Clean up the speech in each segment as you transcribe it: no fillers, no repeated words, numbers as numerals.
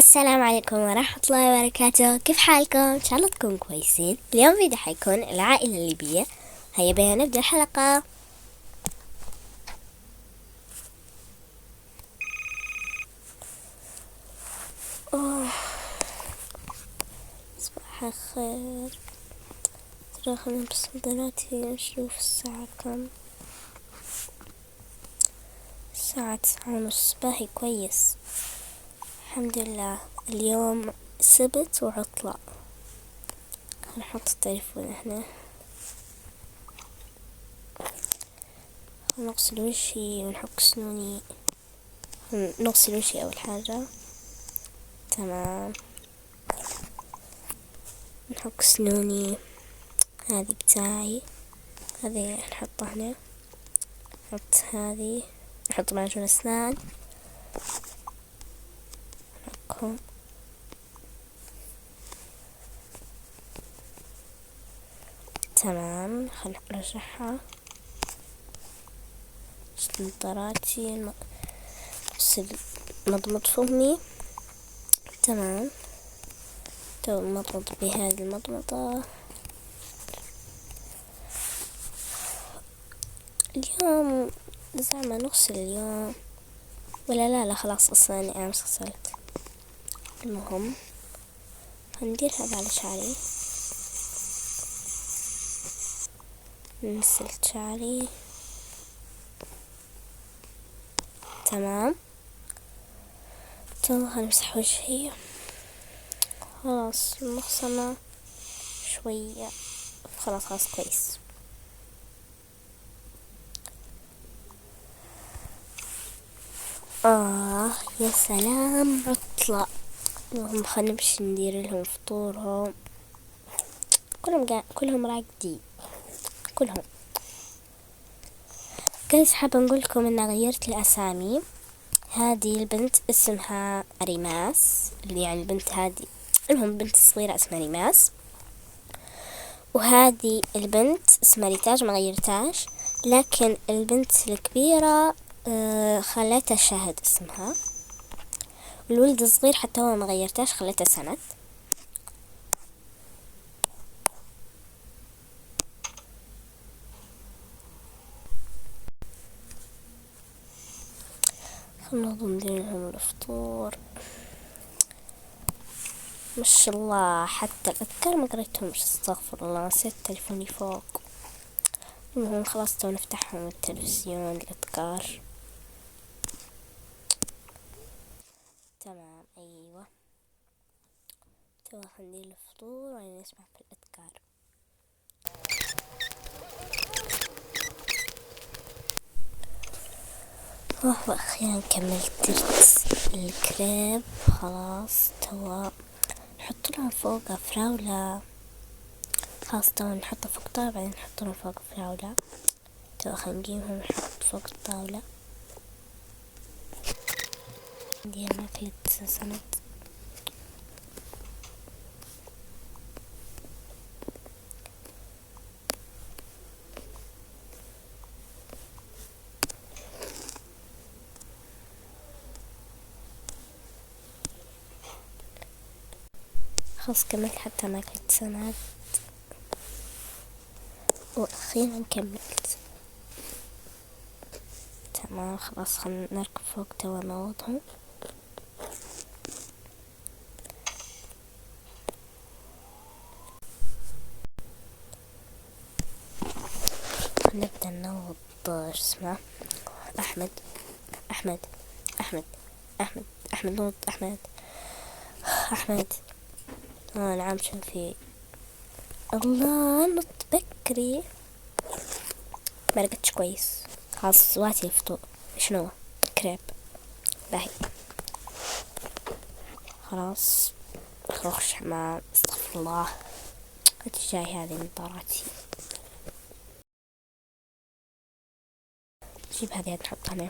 السلام عليكم ورحمة الله وبركاته. كيف حالكم؟ إن شاء الله تكونوا كويسين. اليوم فيديو حيكون العائلة الليبية. هيا بينا نبدأ الحلقة. أوه. صباح الخير. ترى خلينا نلبس نظاراتي نشوف الساعة كم. الساعة 9:30. باهي كويس الحمد لله. اليوم سبت وعطلة. نحط التليفون هنا. نغسل وشي ونحك سنوني. نغسل وشي أول حاجة. تمام. نحك سنوني. هذه بتاعي. هذه نحطها هنا. نحط هذه. نحط معجون أسنان. نحكهم. تمام. خل نرجعها. شت نظاراتي. نغسل مضمض فمي. تمام. تو مضمض بهذه المضمضة. اليوم زعما نغسل اليوم ولا لا خلاص اصلا انا امس غسلت. المهم هندير هذا على شعري. نسلت شعري. تمام. تو هنمسح وجهي. خلاص مغسلة شوية. خلاص كويس. يا سلام عطلة. المهم خلينا نمشي ندير لهم فطورهم. كلهم راقدين كلهم. جايز حابة نقول لكم ان غيرت الاسامي. هذه البنت اسمها ريماس، اللي يعني البنت هذه، المهم البنت الصغيرة اسمها ريماس. وهذه البنت اسمها ريتاج، ما غيرتاش. لكن البنت الكبيرة خليتها شهد اسمها. والولد الصغير حتى هو ما غيرتاش، خليته سند. خلنا ندير لهم الفطور. ما شاء الله حتى الأذكار ما قريتهمش، استغفر الله، نسيت تليفوني فوق. المهم خلاص تو نفتحهم التلفزيون الأذكار. تمام أيوة. تو ندير الفطور ونسمع في الأذكار. وأخيرا كملت درت الكريب. خلاص توا نحط لهم فوق فراولة. خلاص توا نحطه فوق الطاولة بعدين نحط لهم فوق فراولة. توا خلينا نجيبهم نحط فوق الطاولة. ندير ماكلة سند. خلاص كملت حتى ماكلة سند. وأخيرا كملت. تمام خلاص خلنا نركب فوق توا نوضهم. نبدأ نوض اسمه أحمد. نوض أحمد. نعم شو في. الله نط بكري. ما رقدتش كويس. خلاص وقتي الفطور. شنو كريب باهي. خلاص خرج حمام. استغفر الله. جاي هذه نظاراتي. جيب هذه نحطها هنا.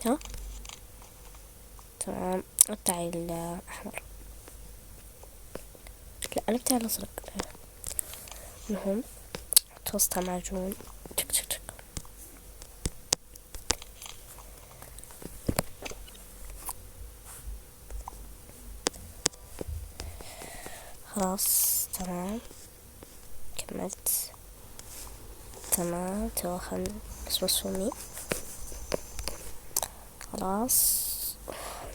ها تمام. بتاعي الأحمر. لا أنا بتاعي الأزرق. المهم توسطها معجون. تك خلاص تمام كملت. تمام تو خلنا نصمص فمي. خلاص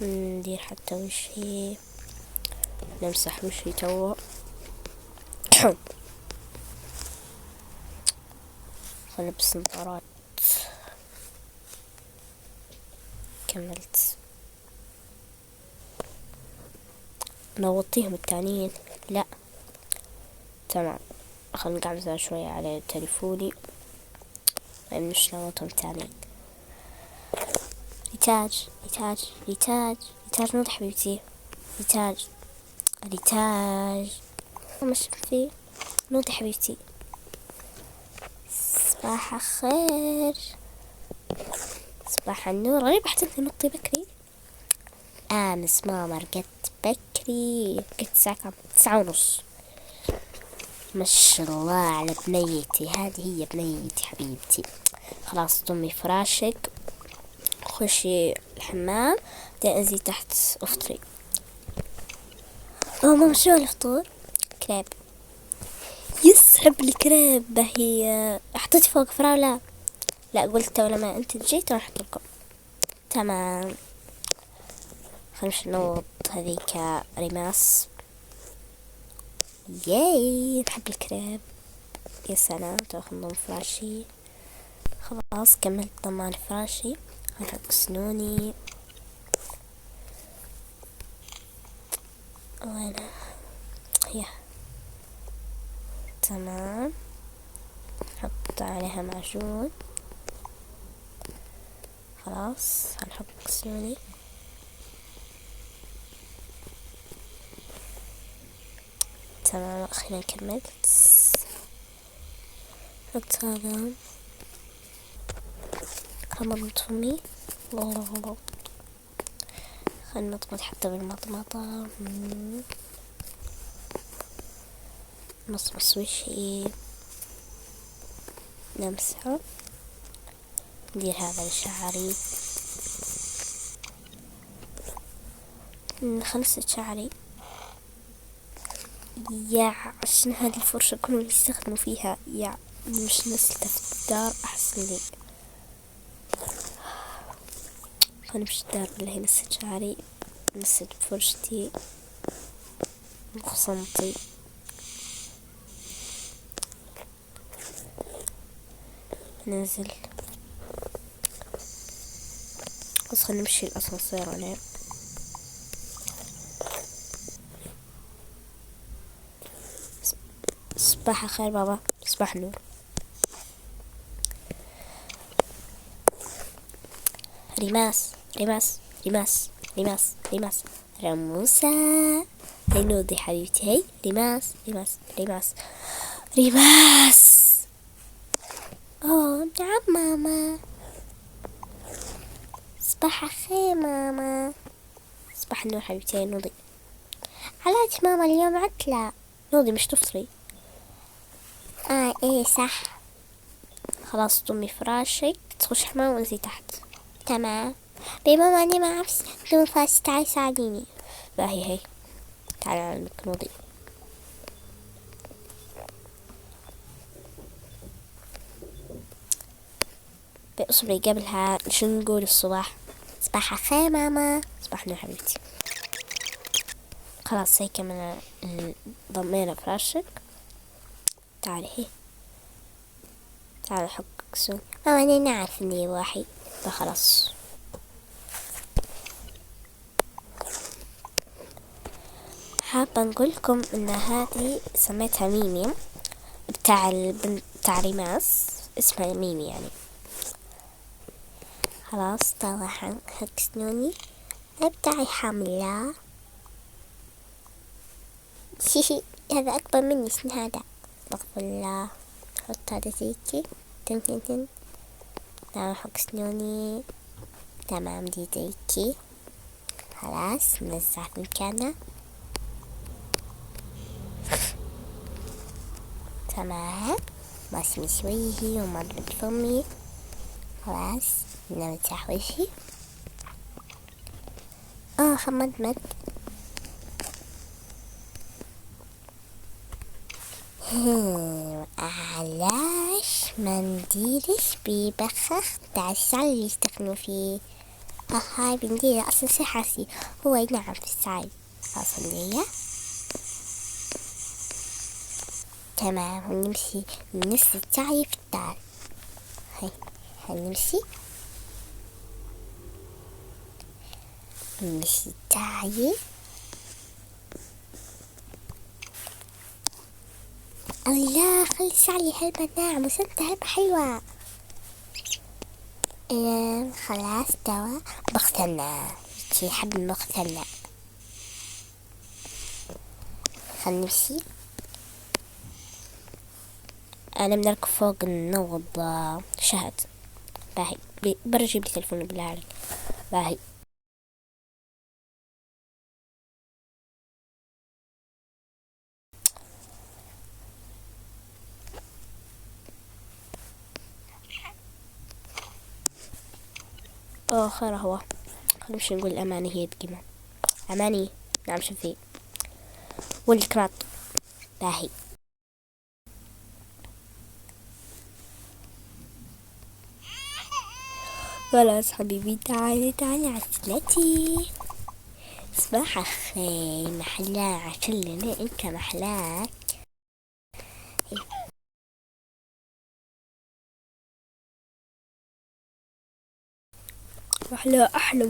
ندير حتى وشي، نمسح وشي توا. نلبس نظارات. كملت. نوطيهم التانيين لا تمام. خلنا نقعد شوية على تليفوني مش نوطهم التانيين. ريتاج ريتاج ريتاج ريتاج نوض حبيبتي. ريتاج ريتاج مش فيه نوض حبيبتي. صباح الخير. صباح النور. غريب حتى انت نطي بكري. امس ماما رقدت بكري، رقدت الساعة كم؟ 9:30. ما شاء الله على بنيتي، هذه هي بنيتي حبيبتي. خلاص ضمي فراشك، خشي الحمام، بعدين انزلي تحت افطري. ماما شو الفطور؟ كريب. يسحب الكريب. هي حطيتي فوق فراولة؟ لا قلت لما انت جيت راح احط لكم. تمام. خلينا نوض هذيك ريماس. ياي نحب الكريب. يا سلام. تاخذ ضم فراشي. خلاص كملت ضمان فراشي. هنحط سنوني. وين هي؟ تمام. نحط عليها معجون. خلاص هنحط سنوني. تمام. أخيرا كملت. حط هذا. خمرت فمي. الله. خلنا نضمط حتى بالمضمضة. نصمص وشي، نمسحه. ندير هذا لشعري. نخلص شعري. يا عشان هذه الفرشة كلهم اللي يستخدموا فيها يا مش نسلتها في الدار أحسن لي. خلنا في الدار بالله نسيت شعري، نسيت بفرشتي بخصمتي. ننزل بس خلنا نمشي الأسانسير عليه. صباح الخير بابا. صباح النور. ريماس ريماس ريماس ريماس ريماس رموسة. هاي نوضي حبيبتي. هاي ريماس ريماس ريماس ريماس. نعم ماما. صباح الخير ماما. صباح النور حبيبتي. هاي نوضي. علاج ماما اليوم عطلة. نوضي مش تفطري. ايه صح. خلاص ضمي فراشك، تخش حمام وانزلي تحت. تمام. ماما أنا ما أعرف استخدم فاس، تعالي ساعديني. هي تعالي علمك نوضي. اصبري قبلها شو نقول الصباح. صباح الخير ماما. صباح النور حبيبتي. خلاص هيك من ضمينا فراشك. تعالي هي. تعالي حق سون. ماما أنا نعرف إني واحد. فخلاص حابة نقول لكم ان هذه سميتها ميمي، بتاع البنت بتاع ريماس، اسمها ميمي يعني. خلاص طلع حق سنوني. بتاعي حاملة. شيشي هذا اكبر مني سن هذا. استغفر الله. حط هذا زيتي. تن تن تن. تمام حق سنوني. تمام دي زيتي. خلاص ننزع في مكانه. تمام. ماسمي شويه ومضرب فمي. خلاص نمسح وجهي. خمد مد. علاش منديرش بيبخخ تاع الشعر اللي يستخدموا فيه؟ هاي بنديره اصلا سحاسي هو ينعم في السعي اصلا. تمام ونمشي نص السعي في الدار. هاي هنمشي نمشي السعي. الله خلي الشعر هلبة ناعم وسنت هلبة حلوة. خلاص توا بغسلنا شي حب مغسلنا. خلينا نمشي. انا بنركب فوق النوض شهد. باهي برا جيب لي تلفوني بالله عليك. باهي خير هو. نمشي نقول اماني هي دقيمة. اماني نعم شوفي والكرات. باهي خلاص حبيبي تعالي عسلتي. صباح الخير محلا عشلنا انت محلاك. احلى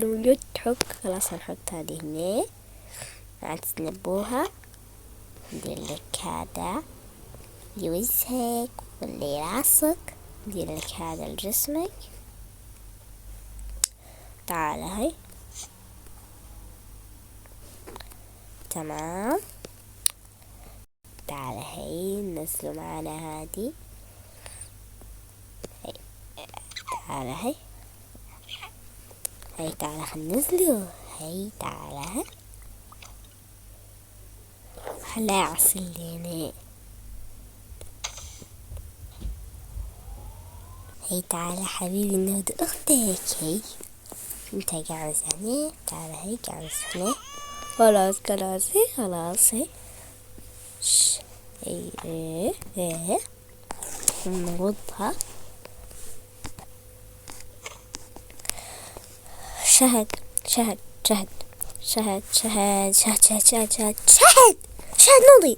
ويضحك خلاص هنحط هذه هنا بعد تنبوها. ندير لك هذا لوجهك واللي راسك. ندير لك هذا لجسمك. تعال هاي تمام. تعال هاي ننزلوا معنا هذه. تعال هاي تعال خننزلوا. هاي تعال هلا عسليني. هاي تعال حبيبي نود اختك. هاي انت قاعد هنا. تعال هاي قاعد هنا. خلاص هاي ايه نوضها. شهد نوضي.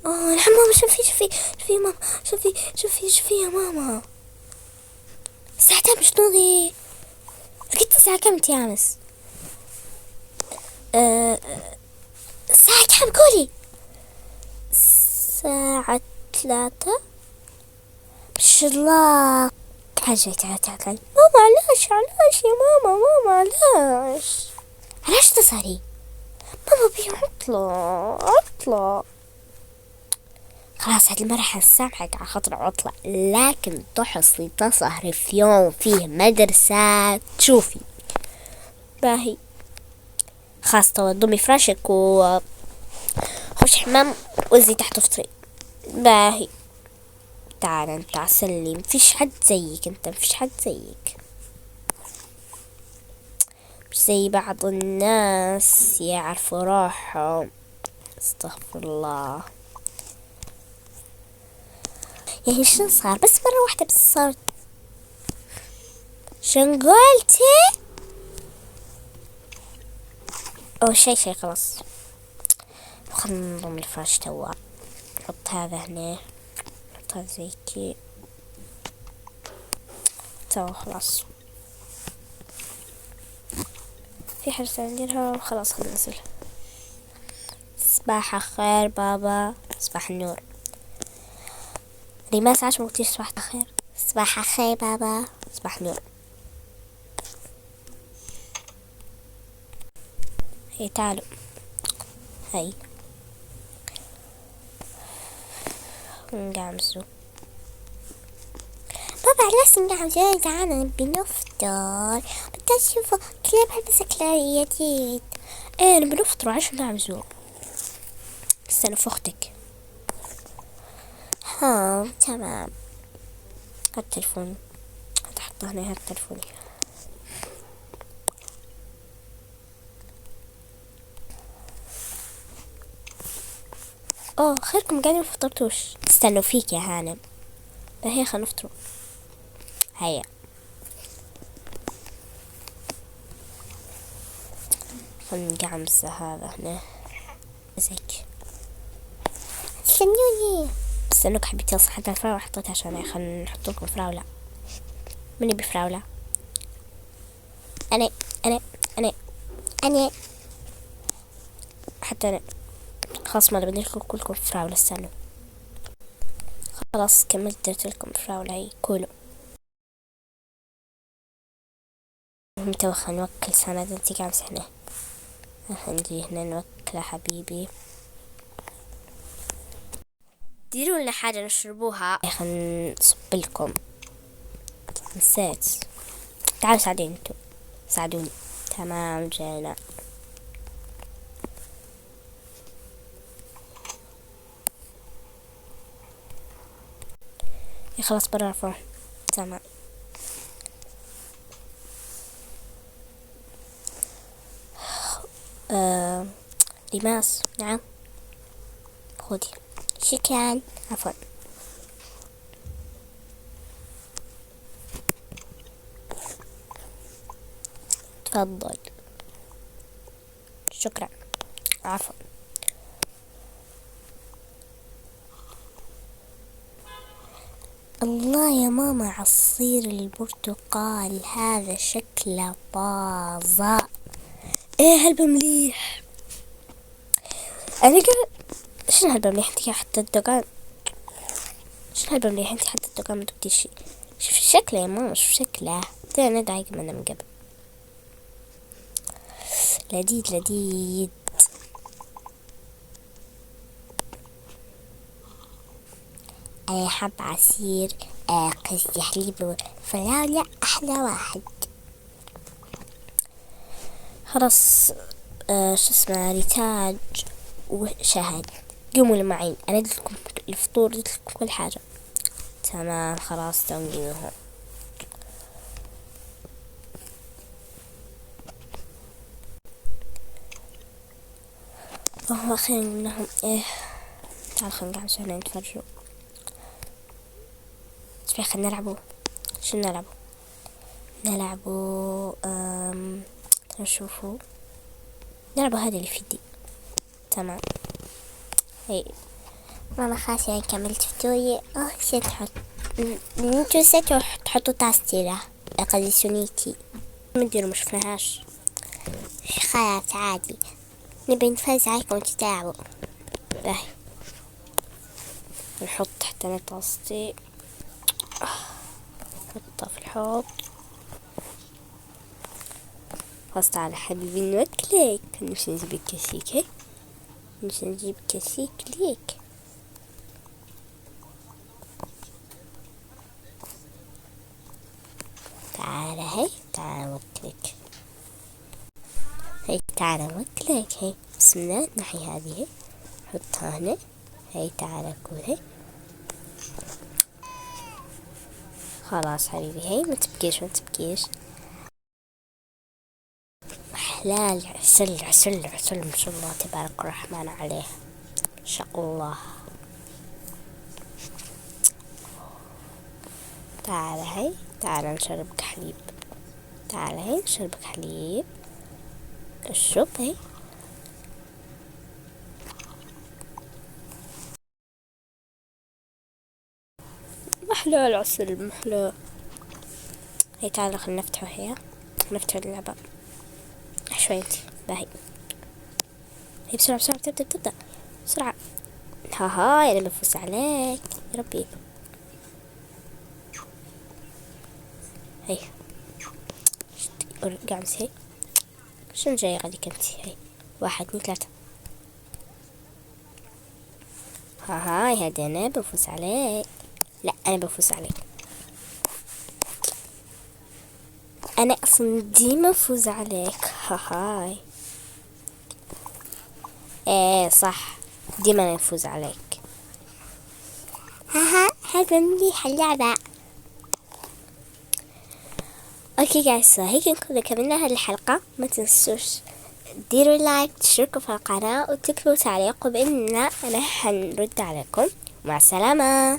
الحمام. شوفي يا ماما. شوفي يا ماما. الساعة كم مش نوضي؟ قلت الساعة كم انت يا امس؟ الساعة كم قولي؟ الساعة 3. ما شاء الله. تعال ماما. علاش يا ماما علاش تصاري ماما عطلة. خلاص هاد المرة حنسامحك على خاطر عطلة لكن تحصلي تسهري في يوم فيه مدرسة تشوفي. باهي خلاص توا ضمي فراشك و خش حمام وزي تحت فطري. باهي تعال انت عسلي. مفيش حد زيك مش زي بعض الناس يعرفوا روحهم. استغفر الله. يعني شنو صار؟ بس مرة واحدة بس صارت. شنو قلتي؟ او شي خلاص. خلنا نضم الفرش توا. نحط هذا هنا. نحط هذا زي كي توا خلاص. في حاجة نديرها. خلاص خلنا ننزل. صباح الخير بابا. صباح النور. ريماس عاش مقتيش صباح الخير. صباح الخير بابا. صباح النور. هي تعالوا. هاي نقعمزو. بابا علاش نقعمزو؟ تعالى بنفطر. بدي اشوف كلاب هلبس كلارياتيت. ايه بنفطر علاش نقعمزو؟ استنى في اختك. تمام. هات التلفون. هتحط هنا. هات تلفوني. اوه خيركم قاعدين مفطرتوش، استنوا فيك يا هانم. هيا خلينا نفطروا. هيا خلينا نقعمز هذا هنا زيك. استنوني، استنوك حبيتي، اصلا حتى الفراولة حطيتها عشان خلينا نحط لكم فراولة. من يبي فراولة؟ انا انا انا انا حتى انا. خلاص ما بدي لكم كلكم فراولة، استنوا. خلاص كملت درت لكم فراولة، هي كولوا. تو خلينا نوكل سند، انتي قامس هنا. عندي هنا نوكله حبيبي. ديروا لنا حاجة نشربوها. خلينا نصب لكم. نسيت. تعالوا ساعدوني انتو، ساعدوني. تمام جينا. خلاص برا الفرن. تمام. ريماس، نعم خذي. شكرا. عفوا. تفضل. شكرا. عفوا. الله يا ماما، عصير البرتقال هذا شكله طازة. ايه هلبة مليح. انا قال شنو هلبة مليح؟ انتي حتى الدقان، شنو هلبة مليح؟ انتي حتى الدقان ما تبدي شي. شوف شكله يا ماما، شوف شكله. انا دايق منه من قبل. لذيذ لذيذ. انا حب عصير قصدي حليب فراولة احلى واحد. خلاص. شو اسمه، ريتاج وشهد، قوموا معي، انا اديت لكم الفطور، اديت لكم كل حاجة. تمام خلاص تنقيهم. والله اخيرا منهم. ايه تعال خلينا نقعد هنا نتفرجوا. شوي خلينا نلعبوا. شو نلعبوا؟ نلعبوا نشوفوا. نلعبوا هذا اللي في دي. تمام. هي ماما خلاص يعني كملت فطوري. نسيت احط، انتو نسيتوا تحطوا تاستيرة قديسونيتي. مديروا مشفناهاش. خلاص عادي، نبي نفرز عليكم تتابعوا. باهي نحط تحتنا طاستي، نحطها في الحوض. خلاص تعال حبيبي نوكلك. نمشي نجيب الكاسيك. هي نمشي نجيب كاسيك ليك. تعال هي، تعال وكلك. هي تعال وكلك. هي بسم الله. نحي هذه، هي حطها هنا. هي تعال كل. هي خلاص حبيبي. هي ما تبكيش ما تبكيش. حلال عسل عسل عسل ما شاء الله تبارك الرحمن عليه، ما شاء الله. تعال هي، تعال نشربك حليب. تعال هي نشربك حليب. اشرب هي. محلى العسل محلى. هي تعال خلينا نفتحه. هي نفتح اللعبة شوي انتي. باهي هي بسرعة بسرعة، تبدأ بسرعة. هاي انا بفوز عليك يا ربي. هي قامس. هي شنو جاي غاديك انتي؟ هي 1 2 3. هاي هادي انا بفوز عليك. لا انا بفوز عليك. انا اصلا ديما بفوز عليك. هاي ايه صح، ديما انا بفوز عليك. هذا مليح اللعبة. اوكي جايز، هيك نكون كملنا هذه الحلقة. ما تنسوش ديروا لايك، تشتركوا في القناة، وتكتبوا تعليق، وبإذن الله أنا حنرد عليكم. مع السلامة.